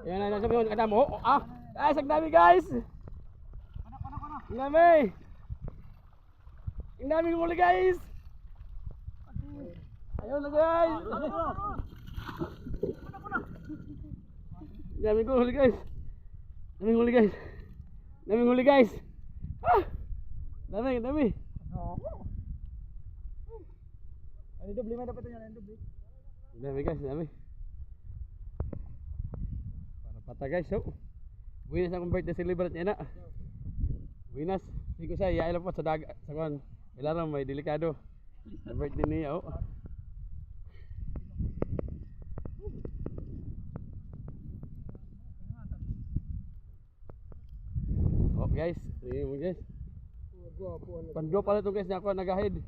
Yan na sabi mo kada mo. Ah, guys, ang dami guys. Ang dami. Ang dami huli guys. Ayun na guys. Ang dami ko huli guys. Daming huli guys. Daming huli guys. Ah! Dami. Ano doble man dapat yan, doble. Dami guys, dami. Para pata guys, so. Buinas akong birthday celebrate niya na. Buinas. Hindi ko siya, iyaila po sa dagat. Sa kuwan. Kailangan may delikado. Sa birthday niya, oh. Oh guys, ini mo guys. Pandro pala ito guys, na ako nag-ahead.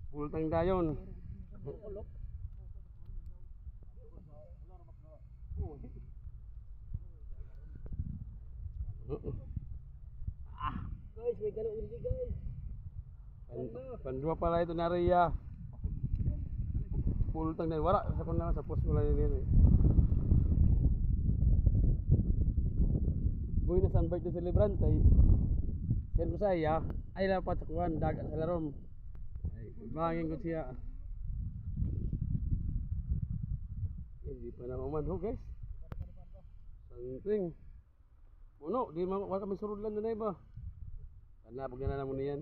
Pultang dayon. Guys, may galo ulit guys. Pandro pala ito na Ria. Pultang dayon. Wala, sa kung naman sa post ko lang yun. Buhay na sa birthday celebrant ay siyan ko saya ay lapat sa kuwan dagat sa larom ay bangin ko siya hindi pa na mamanho guys something muno di man wala kami surudlan na iba kana pag na mo niyan